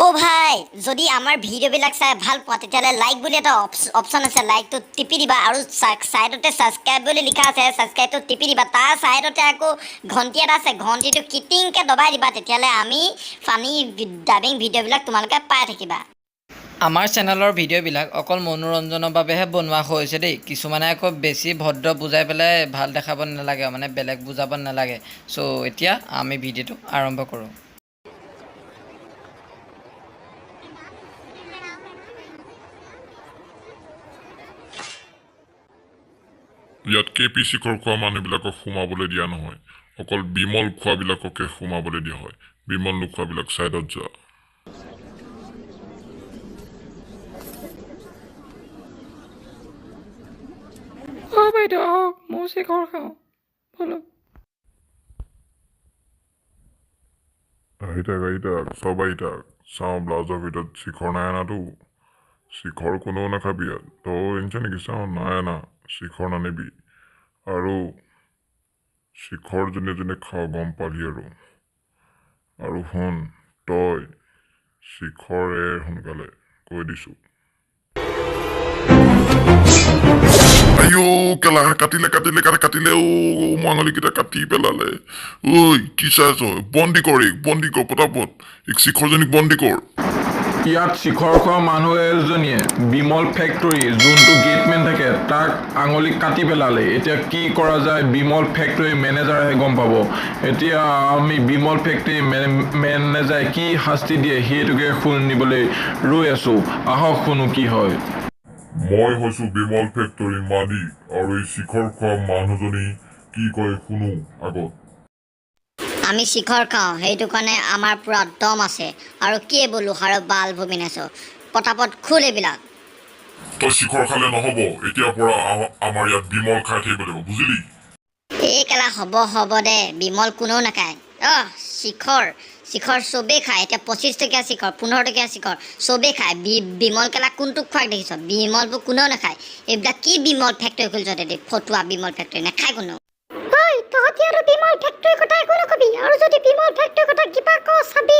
ও ভাই যদি আমাৰ ভিডিওবিলাক চাই ভাল পোৱা তেতিয়াহ'লে লাইক বুলি এটা অপশ্যন আছে লাইকটো টিপি দিবা আৰু সাইডতে সাবস্ক্ৰাইব বুলি লিখা আছে সাবস্ক্ৰাইবটো টিপি দিবা তাৰ সাইডতে আকৌ ঘণ্টি এটা আছে ঘণ্টিটো কিটিংকে দবাই দিবা তেতিয়াহ'লে আমি ফানি ডাবিং ভিডিওবিলাক তোমালোকে পাই থাকিবা আমাৰ চেনেলৰ ভিডিঅ'বিলাক অকল মনোৰঞ্জনৰ বাবেহে বনোৱা হৈছে দেই কিছুমানে আকৌ বেছি ভদ্ৰ বুজাই পেলাই ভাল দেখাব নালাগে মানে বেলেগ বুজাব নালাগে সো এতিয়া আমি ভিডিঅ'টো আৰম্ভ কৰোঁ ইয়াত কেপিচি খোৱা মানুহবিলাকক সোমাবলৈ দিয়া নহয় অকল বিমল খোৱাবিলাককে সোমাবলৈ দিয়া হয় বিমল নোখোৱাবিলাক সাইডত যা বাইদেউ আহক মই শিখৰ খাওঁ বলো আহিতাক সব আহিতাক চাওঁ ব্লাউজৰ ভিতৰত শিখৰ নাই অনাতো শিখৰ কোনেও নাখাবি ইয়াত তই এনিছে নেকি চাওঁ নাই অনা শিখৰ নানিবি আৰু শিখৰ যোনে যোনে খাওঁ গম পালি আৰু শুন তই শিখৰ সোনকালে কৈ দিছোঁ আইও কেলা কাটিলে ও মাঙলিকেইটা কাটি পেলালে ঐ কি চাইছ বন্দী কৰ পটাপট শিখৰজনীক বন্দী কৰ ইয়াত শিখৰ খোৱা মানুহ এজনীয়ে বিমল ফেক্টৰী যোনটো গেটমেন থাকে তাক আঙুলি কাটি পেলালে এতিয়া কি কৰা যায় বিমল ফেক্টৰী মেনেজাৰহে গম পাব এতিয়া আমি বিমল ফেক্টৰী মেনেজাৰে কি শাস্তি দিয়ে সেইটোকে শুনিবলৈ ৰৈ আছো আহক শুনো কি হয় মই হৈছো বিমল ফেক্টৰী মালিক আৰু এই শিখৰ খোৱা মানুহজনী কি কয় শুনো আগত আমি শিখৰ খাওঁ সেইটো কাৰণে আমাৰ পুৰা দম আছে আৰু কি বোলো আৰু বাল ভূমিন আছো পটাপট খোল এইবিলাক তই শিখৰ খালে নহব এতিয়াৰ পৰা আমাৰ ইয়াত বিমল খাই থাকিব লাগিব বুজিলি এই কেলা হ'ব দে বিমল কোনেও নাখায় শিখৰ চবেই খায় এতিয়া 25 টকীয়া শিখৰ 15 টকীয়া শিখৰ চবেই খায় বিমল কেলা কোনটোক খোৱাক দেখিছ বিমলবোৰ কোনেও নাখায় এইবিলাক কি বিমল ফেক্টৰী খুলিছ দে ফটুৱা বিমল ফেক্টৰী নাখায় কোনেও তহঁতি আৰু বিমল ফেক্টৰীৰ কথা একো নকবি আৰু যদি বিমল ফেক্টৰীৰ কথা কিবা কওঁ চাবি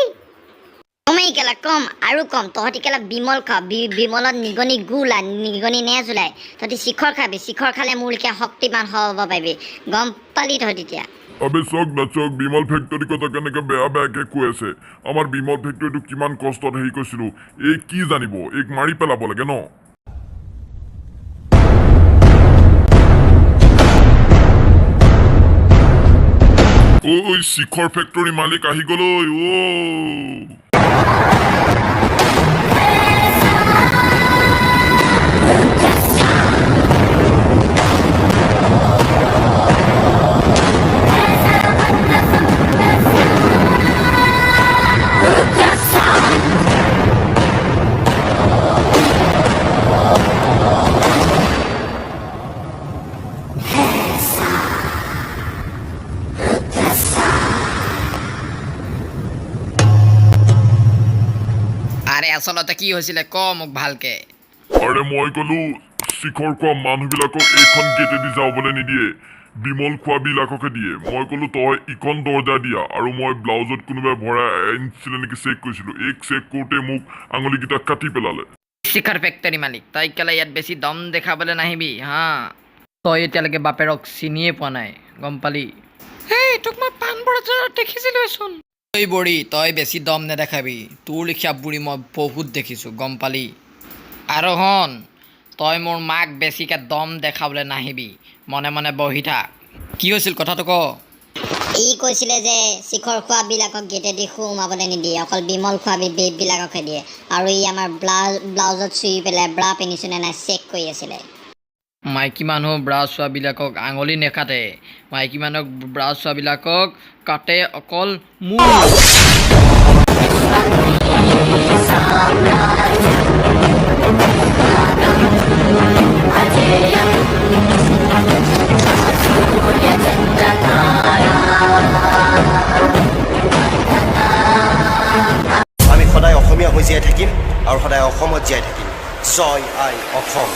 কমেই কেলা কম আৰু কম তহঁতি কেলা বিমল খা বিমলত নিগনি গোলা নিগনি নেজ ওলায় তহঁতি শিখৰ খাবি শিখৰ খালে মোৰ লেখীয়া শক্তিবান হ'ব পাৰিবি গম পালি তহঁতি এতিয়া আবে চক নাচক বিমল ফেক্টৰী কথা কেনেকৈ বেয়াকৈ কৈ আছে আমাৰ বিমল ফেক্টৰীটো কিমান কষ্টত হেৰি কৰিছিলোঁ এই কি জানিব এইক মাৰি পেলাব লাগে ন ঐ শিখৰ ফেক্টৰী মালিক আহি গ'ল আৰে আচলতে কি হৈছিলে ক মোক ভালকে আৰে মই ক'লো শিখৰ খোৱা মানুহবিলাকক এইখন গেটেদি যাবলৈ নিদিয়ে বিমল খোৱাবিলাককে দিয়ে মই ক'লো তই ইখন দৰ্জা দিয়া আৰু মই ব্লাউজত কোনোবাই ভৰাই আনিছিলে নেকি চেক কৰিছিলোঁ এই চেক কৰোঁতে মোক আঙুলিকেইটা কাটি পেলালে শিখৰ ফেক্টৰী মালিক তই কেলা ইয়াত বেছি দম দেখাবলৈ নাহিবি হা তই এতিয়ালৈকে বাপেৰক চিনিয়ে পোৱা নাই গম পালি এই তোক মই পাণ বজাৰত দেখিছিলোঁচোন ঐ বুঢ়ী তই বেছি দম নেদেখাবি তোৰ লেখীয়া বুঢ়ী মই বহুত দেখিছোঁ গম পালি আৰু শুন তই মোৰ মাক বেছিকৈ দম দেখাবলৈ নাহিবি মনে মনে বহি থাক কি হৈছিল কথাটো ক ই কৈছিলে যে শিখৰ খোৱাবিলাকক গেটেদি সোমাবলৈ নিদিয়ে অকল বিমল খোৱা বিলাককহে দিয়ে আৰু ই আমাৰ ব্লাউজত চুই পেলাই ব্ৰা পিন্ধিছোঁ নে নাই চেক কৰি আছিলে মাইকী মানুহ ব্ৰাছ চোৱাবিলাকক আঙুলি নেকাটে মাইকী মানুহক ব্ৰাছ চোৱাবিলাকক কাটে অকল মূৰ আমি সদায় অসমীয়া হৈ জীয়াই থাকিম আৰু সদায় অসমত জীয়াই থাকিম জয় আই অসম